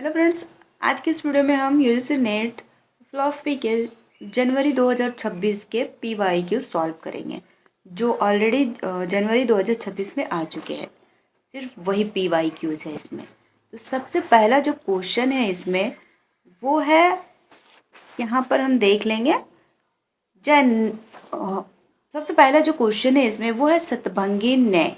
Hello friends, आज की इस वीडियो में हम यूजीसी नेट फिलॉसफी के जनवरी 2026 के पीवाई क्यू सॉल्व करेंगे, जो ऑलरेडी जनवरी 2026 में आ चुके हैं। सिर्फ वही पीवाई क्यूज है इसमें। तो सबसे पहला जो क्वेश्चन है इसमें वो है, यहाँ पर हम देख लेंगे। जन सबसे पहला जो क्वेश्चन है इसमें वो है शतभंगी न्याय।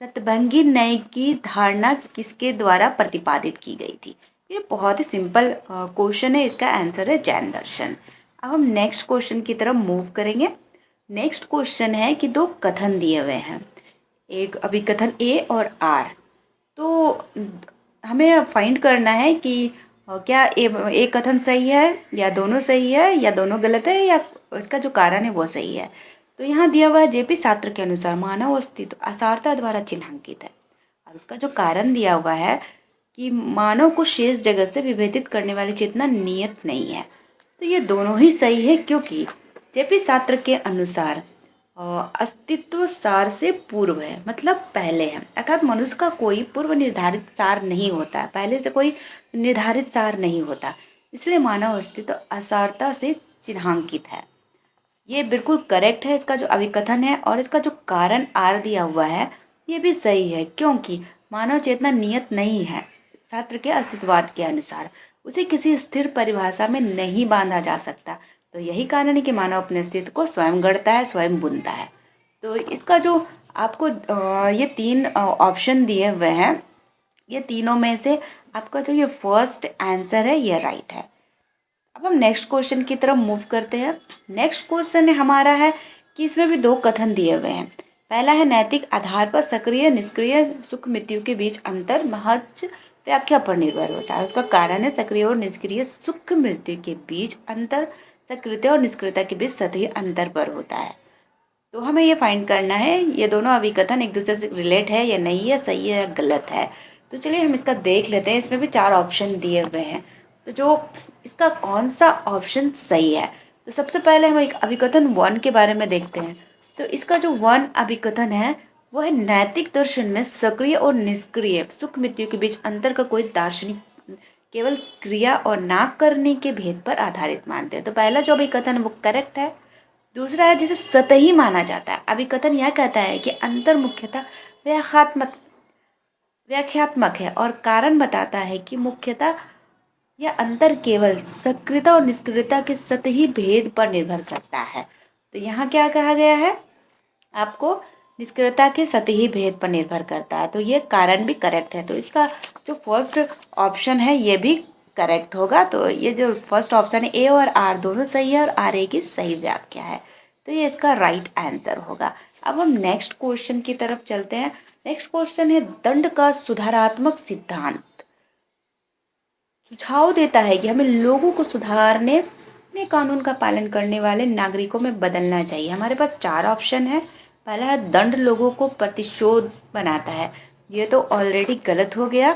शतभंगी न्याय की धारणा किसके द्वारा प्रतिपादित की गई थी? ये बहुत ही सिंपल क्वेश्चन है। इसका आंसर है जैन दर्शन। अब हम नेक्स्ट क्वेश्चन की तरफ मूव करेंगे। नेक्स्ट क्वेश्चन है कि दो कथन दिए हुए हैं, एक अभिकथन ए और आर। तो हमें फाइंड करना है कि क्या एक कथन सही है या दोनों सही है या दोनों गलत है या इसका जो कारण है वो सही है। तो यहाँ दिया हुआ है जेपी सात्र के अनुसार मानव अस्तित्व असारता द्वारा चिन्हांकित है, और उसका जो कारण दिया हुआ है कि मानव को शेष जगत से विभेदित करने वाली चेतना नियत नहीं है। तो ये दोनों ही सही है, क्योंकि जेपी सात्र के अनुसार अस्तित्व सार से पूर्व है, मतलब पहले है। अर्थात मनुष्य का कोई पूर्व निर्धारित सार नहीं होता, पहले से कोई निर्धारित सार नहीं होता, इसलिए मानव अस्तित्व असारता से चिन्हांकित है। ये बिल्कुल करेक्ट है, इसका जो अभिकथन है। और इसका जो कारण आर दिया हुआ है ये भी सही है, क्योंकि मानव चेतना नियत नहीं है। शास्त्र के अस्तित्ववाद के अनुसार उसे किसी स्थिर परिभाषा में नहीं बांधा जा सकता। तो यही कारण है कि मानव अपने अस्तित्व को स्वयं गढ़ता है, स्वयं बुनता है। तो इसका जो आपको ये तीन ऑप्शन दिए हुए हैं, ये तीनों में से आपका जो ये फर्स्ट आंसर है ये राइट है। अब हम नेक्स्ट क्वेश्चन की तरफ मूव करते हैं। नेक्स्ट क्वेश्चन हमारा है कि इसमें भी दो कथन दिए हुए हैं। पहला है नैतिक आधार पर सक्रिय निष्क्रिय सुख मृत्यु के बीच अंतर महज व्याख्या पर निर्भर होता है। उसका कारण है सक्रिय और निष्क्रिय सुख मृत्यु के बीच अंतर सक्रियता और निष्क्रियता के बीच सतही अंतर पर होता है। तो हमें ये फाइंड करना है ये दोनों अभिकथन एक दूसरे से रिलेट है या नहीं है, सही है या गलत है। तो चलिए हम इसका देख लेते हैं। इसमें भी चार ऑप्शन दिए हुए हैं, तो जो इसका कौन सा ऑप्शन सही है। तो सबसे पहले हम एक अभिकथन वन के बारे में देखते हैं। तो इसका जो वन अभिकथन है वो है नैतिक दर्शन में सक्रिय और निष्क्रिय सुख मृत्यु के बीच अंतर का कोई दार्शनिक केवल क्रिया और ना करने के भेद पर आधारित मानते हैं। तो पहला जो अभिकथन वो करेक्ट है। दूसरा है जिसे सतही माना जाता है। अभिकथन यह कहता है कि अंतर मुख्यतः व्याख्यात्मक है और कारण बताता है कि मुख्यतः यह अंतर केवल सक्रियता और निष्क्रियता के सतही भेद पर निर्भर करता है। तो यहाँ क्या कहा गया है आपको, निष्क्रियता के सतही भेद पर निर्भर करता है। तो ये कारण भी करेक्ट है। तो इसका जो फर्स्ट ऑप्शन है ये भी करेक्ट होगा। तो ये जो फर्स्ट ऑप्शन है ए और आर दोनों सही है और आर ए की सही व्याख्या है। तो ये इसका राइट आंसर होगा। अब हम नेक्स्ट क्वेश्चन की तरफ चलते हैं। नेक्स्ट क्वेश्चन है दंड का सुधारात्मक सिद्धांत सुझाव देता है कि हमें लोगों को सुधारने अपने कानून का पालन करने वाले नागरिकों में बदलना चाहिए। हमारे पास चार ऑप्शन है। पहला है दंड लोगों को प्रतिशोध बनाता है। ये तो ऑलरेडी गलत हो गया,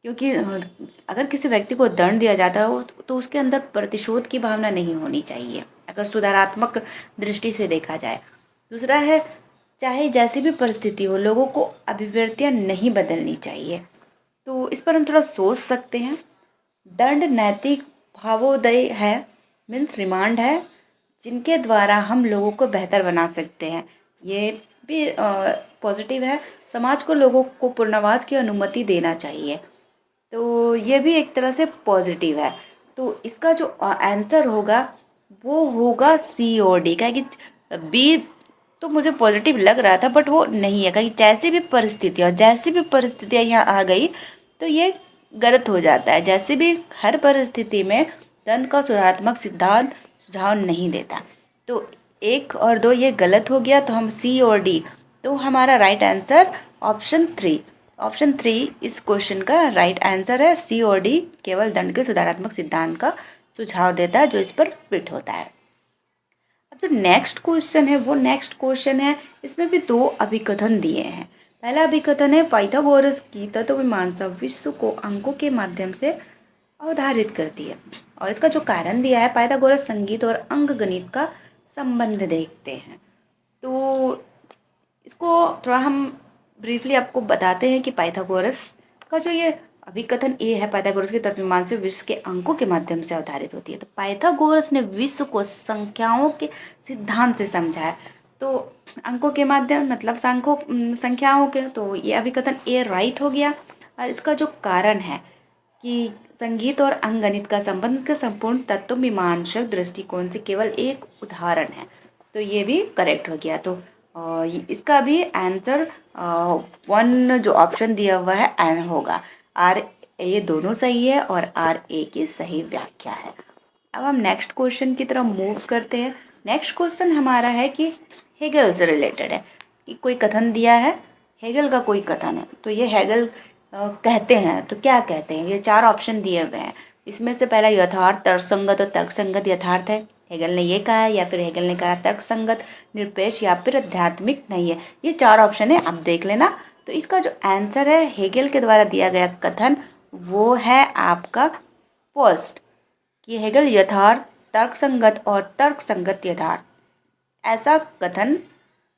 क्योंकि अगर किसी व्यक्ति को दंड दिया जाता है तो उसके अंदर प्रतिशोध की भावना नहीं होनी चाहिए, अगर सुधारात्मक दृष्टि से देखा जाए। दूसरा है चाहे जैसी भी परिस्थिति हो लोगों को अभिवृत्तियाँ नहीं बदलनी चाहिए। तो इस पर हम थोड़ा सोच सकते हैं। दंड नैतिक भावोदय है, मीन्स रिमांड है, जिनके द्वारा हम लोगों को बेहतर बना सकते हैं। ये भी पॉजिटिव है। समाज को लोगों को पुनर्वास की अनुमति देना चाहिए, तो ये भी एक तरह से पॉजिटिव है। तो इसका जो आंसर होगा वो होगा सी और डी। क्या कि बी तो मुझे पॉजिटिव लग रहा था बट वो नहीं है, कहीं जैसी भी परिस्थितियाँ यहाँ आ गई तो ये गलत हो जाता है। जैसे भी हर परिस्थिति में दंड का सुधारात्मक सिद्धांत सुझाव नहीं देता। तो एक और दो ये गलत हो गया, तो हम सी और डी। तो हमारा राइट आंसर ऑप्शन थ्री इस क्वेश्चन का राइट आंसर है। सी और डी केवल दंड के सुधारात्मक सिद्धांत का सुझाव देता है, जो इस पर फिट होता है। अब जो नेक्स्ट क्वेश्चन है वो नेक्स्ट क्वेश्चन है, इसमें भी दो अभिकथन दिए हैं। पहला अभिकथन है पाइथागोरस की तत्वमीमांसा विश्व को अंकों के माध्यम से अवधारित करती है, और इसका जो कारण दिया है पाइथागोरस संगीत और अंक गणित का संबंध देखते हैं। तो इसको थोड़ा हम ब्रीफली आपको बताते हैं कि पाइथागोरस का जो ये अभिकथन ए है पाइथागोरस की तत्वमीमांसा विश्व के अंकों के माध्यम से अवधारित होती है। तो पाइथागोरस ने विश्व को संख्याओं के सिद्धांत से समझा है। तो अंकों के माध्यम मतलब संख्याओं के, तो ये अभिकथन ए राइट हो गया। और इसका जो कारण है कि संगीत और अंकगणित का संबंध के संपूर्ण तत्वमीमांसक दृष्टिकोण से केवल एक उदाहरण है, तो ये भी करेक्ट हो गया। तो इसका भी आंसर 1 जो ऑप्शन दिया हुआ है एन होगा। आर ए दोनों सही है और आर ए की सही व्याख्या है। अब हम नेक्स्ट क्वेश्चन की तरफ मूव करते हैं। नेक्स्ट क्वेश्चन हमारा है कि हेगल से रिलेटेड है कि कोई कथन दिया है, हेगल का कोई कथन है। तो ये हेगल कहते हैं, तो क्या कहते हैं, ये 4 ऑप्शन दिए हुए हैं। इसमें से पहला यथार्थ, तर्कसंगत और तर्कसंगत यथार्थ है, हेगल ने ये कहा है, या फिर हेगल ने कहा तर्कसंगत, निरपेक्ष या फिर आध्यात्मिक नहीं है। ये 4 ऑप्शन है, आप देख लेना। तो इसका जो आंसर है हेगल के द्वारा दिया गया कथन वो है आपका फर्स्ट, कि हेगल यथार्थ, तर्कसंगत और तर्कसंगत यथार्थ ऐसा कथन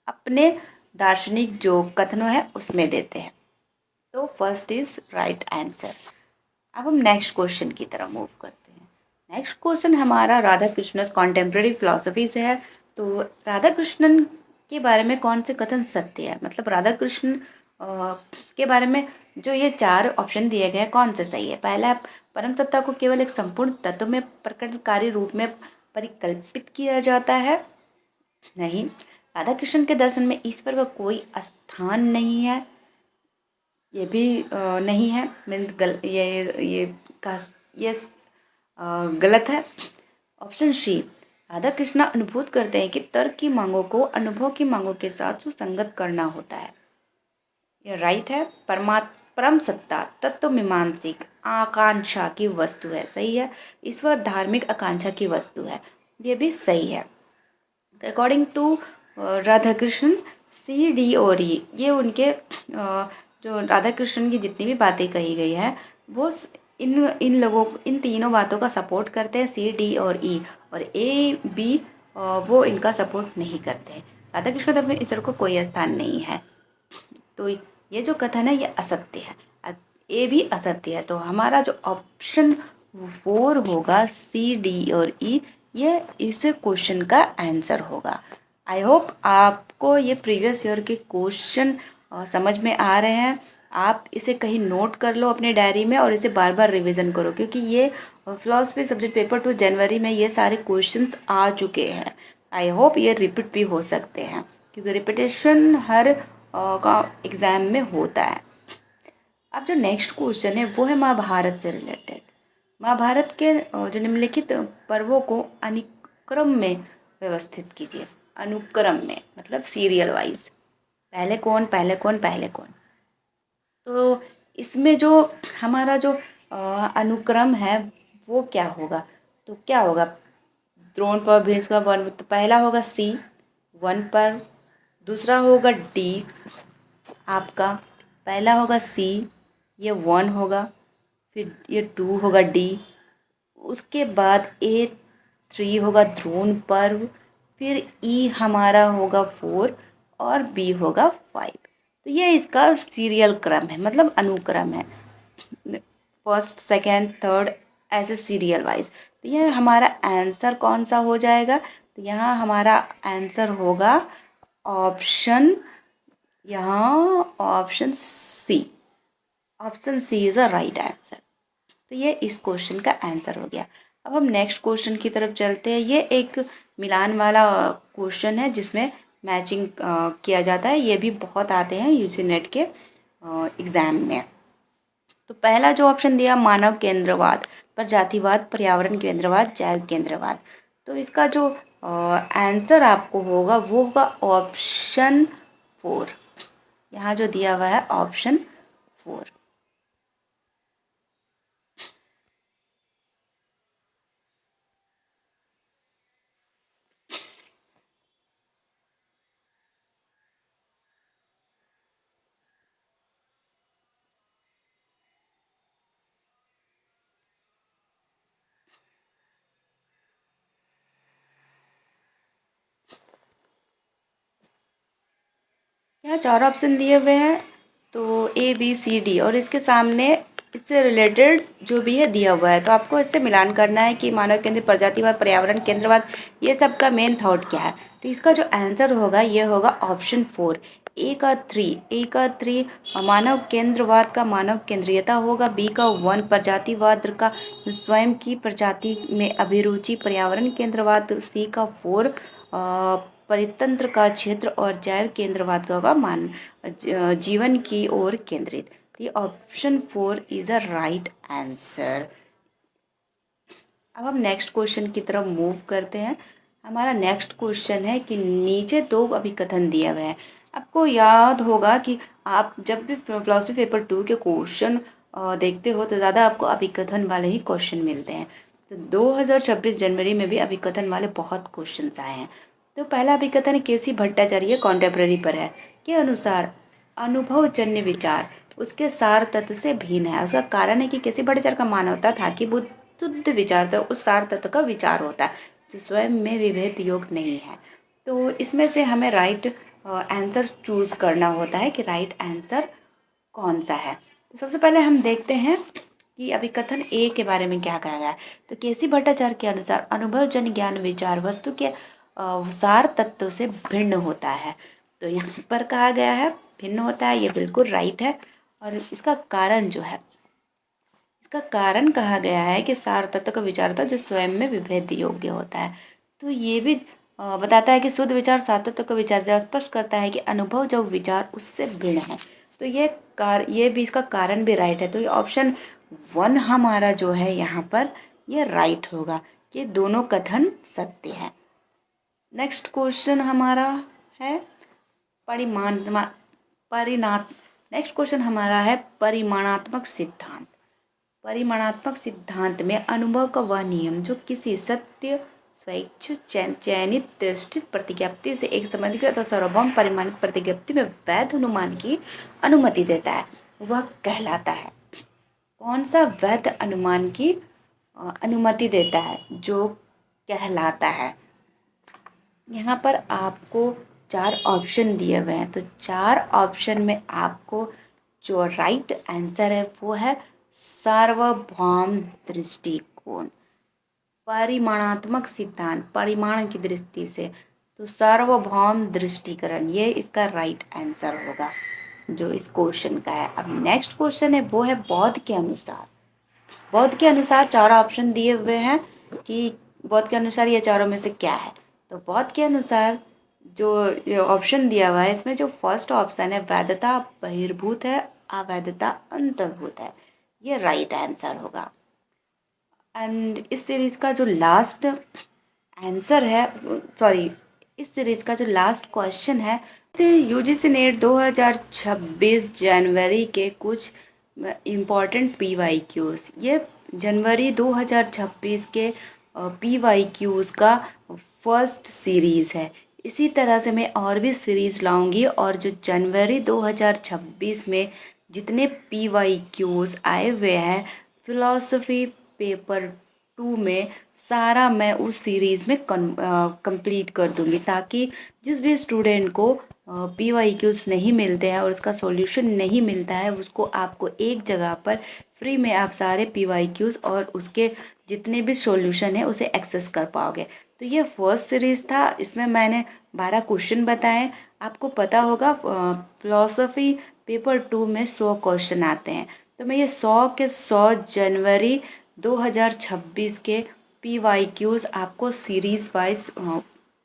अपने दार्शनिक जो कथनों है उसमें देते हैं। तो फर्स्ट इज राइट आंसर। अब हम नेक्स्ट क्वेश्चन की तरफ मूव करते हैं। नेक्स्ट क्वेश्चन हमारा राधा कृष्ण कॉन्टेम्प्रेरी फिलोसफी से है। तो राधा कृष्णन के बारे में कौन से कथन सत्य है, मतलब राधा कृष्ण के बारे में जो ये 4 ऑप्शन दिए गए हैं कौन से सही है। पहला, परम सत्ता को केवल एक संपूर्ण तत्व में प्रकटकारी रूप में परिकल्पित किया जाता है। नहीं, राधा कृष्ण के दर्शन में ईश्वर का कोई स्थान नहीं है, ये भी नहीं है। मीन्स ये का ये गलत है। ऑप्शन सी, राधा कृष्णा अनुभूत करते हैं कि तर्क की मांगों को अनुभव की मांगों के साथ सुसंगत करना होता है, ये राइट है। परम सत्ता तत्व मीमांसिक आकांक्षा की वस्तु है, सही है। ईश्वर धार्मिक आकांक्षा की वस्तु है, ये भी सही है। According to Radha Krishna, C D और ई ये उनके जो राधा कृष्ण की जितनी भी बातें कही गई है वो इन तीनों बातों का सपोर्ट करते हैं, सी डी और ई। और ए बी वो इनका सपोर्ट नहीं करते हैं। राधा कृष्ण तत्व में ईश्वर को कोई स्थान नहीं है, तो ये जो कथन है ये असत्य है। अब ए भी असत्य है, तो हमारा जो ऑप्शन 4 होगा, सी डी और ई, ये इस क्वेश्चन का आंसर होगा। आई होप आपको ये प्रीवियस ईयर के क्वेश्चन समझ में आ रहे हैं। आप इसे कहीं नोट कर लो अपने डायरी में और इसे बार बार रिवीजन करो, क्योंकि ये फिलॉसफी सब्जेक्ट पेपर 2 जनवरी में ये सारे क्वेश्चंस आ चुके हैं। आई होप ये रिपीट भी हो सकते हैं, क्योंकि रिपीटेशन हर का एग्ज़ाम में होता है। अब जो नेक्स्ट क्वेश्चन है वो है महाभारत से रिलेटेड। महाभारत के जो निम्नलिखित पर्वों को अनुक्रम में व्यवस्थित कीजिए। अनुक्रम में मतलब सीरियल वाइज, पहले कौन पहले कौन पहले कौन। तो इसमें जो हमारा जो अनुक्रम है वो क्या होगा, तो क्या होगा, द्रोण पर भीष्म पर वन, तो पहला होगा सी 1 पर, दूसरा होगा डी आपका, पहला होगा सी ये 1 होगा, फिर ये 2 होगा डी, उसके बाद ए 3 होगा द्रोण पर्व, फिर ई हमारा होगा 4 और बी होगा 5। तो ये इसका सीरियल क्रम है, मतलब अनुक्रम है, फर्स्ट सेकेंड थर्ड ऐसे सीरियल वाइज। तो ये हमारा आंसर कौन सा हो जाएगा, तो यहाँ हमारा आंसर होगा ऑप्शन, यहाँ option C. Option C is a right answer. तो ये इस क्वेश्चन का आंसर हो गया। अब हम नेक्स्ट क्वेश्चन की तरफ चलते हैं। ये एक मिलान वाला क्वेश्चन है जिसमें मैचिंग किया जाता है, ये भी बहुत आते हैं यूजी नेट के एग्ज़ाम में। तो पहला जो ऑप्शन दिया मानव केंद्रवाद, प्रजातिवाद, पर्यावरण केंद्रवाद, जैव केंद्रवाद, तो इसका जो आंसर आपको होगा वो होगा ऑप्शन 4। यहाँ जो दिया हुआ है ऑप्शन 4। यहाँ 4 ऑप्शन दिए हुए हैं, तो ए बी सी डी, और इसके सामने इससे रिलेटेड जो भी है दिया हुआ है, तो आपको इससे मिलान करना है कि मानव केंद्रित, प्रजातिवाद, पर्यावरण केंद्रवाद, ये सब का मेन थॉट क्या है। तो इसका जो आंसर होगा ये होगा ऑप्शन 4, ए का थ्री मानव केंद्रवाद का मानव केंद्रीयता होगा, बी का 1 प्रजातिवाद का स्वयं की प्रजाति में अभिरुचि, पर्यावरण केंद्रवाद, सी का 4 परितंत्र का क्षेत्र, और जैव केंद्रवाद का होगा जीवन की ओर केंद्रित। Option 4 is a right answer. अब हम नेक्स्ट क्वेश्चन की तरफ मूव करते हैं। हमारा नेक्स्ट क्वेश्चन है कि नीचे दो अभिकथन दिया हुआ है। आपको याद होगा कि आप जब भी फिलोसफी पेपर 2 के क्वेश्चन देखते हो तो ज़्यादा आपको अभिकथन वाले ही क्वेश्चन मिलते हैं। तो 2026 जनवरी में भी अभिकथन वाले बहुत क्वेश्चन आए हैं। तो पहला अभिकथन केसी भट्टाचार्य कॉन्टेम्प्ररी पर है के अनुसार अनुभवजन्य विचार उसके सार तत्व से भिन्न है। उसका कारण है कि केसी भट्टाचार्य का मानवता था कि बुद्ध शुद्ध विचार तो उस सार तत्व का विचार होता है जो स्वयं में विभेद योग नहीं है। तो इसमें से हमें राइट आंसर चूज करना होता है कि राइट आंसर कौन सा है। तो सबसे पहले हम देखते हैं कि अभिकथन ए के बारे में क्या कहा गया है। तो केसी भट्टाचार्य के अनुसार अनुभवजन्य ज्ञान विचार वस्तु के सार तत्व से भिन्न होता है। तो यहाँ पर कहा गया है भिन्न होता है, ये बिल्कुल राइट है। और इसका कारण जो है, इसका कारण कहा गया है कि सार तत्व का विचार था जो स्वयं में विभेद योग्य होता है। तो ये भी बताता है कि शुद्ध विचार सार तत्व का विचार स्पष्ट करता है कि अनुभव जो विचार उससे भिन्न है। तो ये भी इसका कारण भी राइट है। तो ये ऑप्शन 1 हमारा जो है यहाँ पर ये राइट होगा कि दोनों कथन सत्य है। नेक्स्ट क्वेश्चन हमारा है नेक्स्ट क्वेश्चन हमारा है परिमाणात्मक सिद्धांत। परिमाणात्मक सिद्धांत में अनुभव का वह नियम जो किसी सत्य स्वैच्छ चयनित दृष्टि प्रतिज्ञप्ति से एक संबंधित अथवा सार्वभौम परिमाणित प्रतिज्ञप्ति में वैध अनुमान की अनुमति देता है वह कहलाता है। कौन सा वैध अनुमान की अनुमति देता है जो कहलाता है। यहाँ पर आपको 4 ऑप्शन दिए हुए हैं। तो 4 ऑप्शन में आपको जो राइट आंसर है वो है सार्वभौम दृष्टिकोण। परिमाणात्मक सिद्धांत परिमाण की दृष्टि से, तो सार्वभौम दृष्टिकरण ये इसका राइट आंसर होगा जो इस क्वेश्चन का है। अब नेक्स्ट क्वेश्चन है वो है बौद्ध के अनुसार। बौद्ध के अनुसार 4 ऑप्शन दिए हुए हैं कि बौद्ध के अनुसार ये चारों में से क्या है। तो बौद्ध के अनुसार जो ये ऑप्शन दिया हुआ है इसमें जो फर्स्ट ऑप्शन है वैधता बहिर्भूत है, अवैधता अंतर्भूत है, ये राइट आंसर होगा। एंड इस सीरीज का जो लास्ट आंसर है इस सीरीज का जो लास्ट क्वेश्चन है यूजीसी नेट 2026 जनवरी के कुछ इम्पॉर्टेंट PYQs। ये जनवरी 2026 के PYQs का फर्स्ट सीरीज़ है। इसी तरह से मैं और भी सीरीज़ लाऊंगी और जो जनवरी 2026 में जितने PYQs आए हुए हैं फिलॉसफी पेपर 2 में सारा मैं उस सीरीज़ में कंप्लीट कर दूंगी ताकि जिस भी स्टूडेंट को PYQs नहीं मिलते हैं और उसका सॉल्यूशन नहीं मिलता है उसको आपको एक जगह पर फ्री में आप सारे PYQs और उसके जितने भी सॉल्यूशन है उसे एक्सेस कर पाओगे। तो ये फर्स्ट सीरीज़ था, इसमें मैंने 12 क्वेश्चन बताए। आपको पता होगा फिलॉसफी पेपर 2 में 100 क्वेश्चन आते हैं। तो मैं ये 100 के 100 जनवरी 2026 के PYQs आपको सीरीज़ वाइज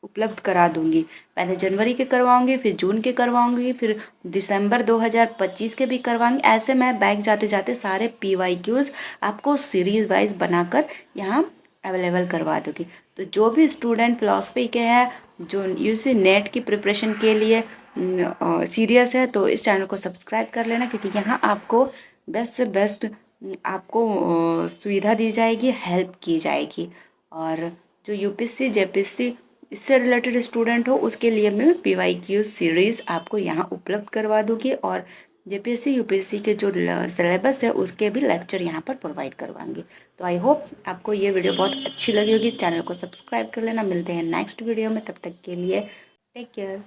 उपलब्ध करा दूंगी। पहले जनवरी के करवाऊंगी, फिर जून के करवाऊंगी, फिर दिसंबर 2025 के भी करवाऊंगी। ऐसे मैं बैक जाते जाते सारे PYQs आपको सीरीज़ वाइज बनाकर यहाँ अवेलेबल करवा दूंगी। तो जो भी स्टूडेंट फिलॉसफी के हैं जो यूजी नेट की प्रिपरेशन के लिए सीरियस है तो इस चैनल को सब्सक्राइब कर लेना क्योंकि यहाँ आपको बेस्ट से बेस्ट आपको सुविधा दी जाएगी, हेल्प की जाएगी। और जो UPSC JPSC इससे रिलेटेड स्टूडेंट हो उसके लिए मैं PYQ सीरीज़ आपको यहाँ उपलब्ध करवा दूँगी और JPSC UPSC के जो सिलेबस है उसके भी लेक्चर यहाँ पर प्रोवाइड करवाऊंगी। तो आई होप आपको ये वीडियो बहुत अच्छी लगी होगी। चैनल को सब्सक्राइब कर लेना। मिलते हैं नेक्स्ट वीडियो में, तब तक के लिए टेक केयर।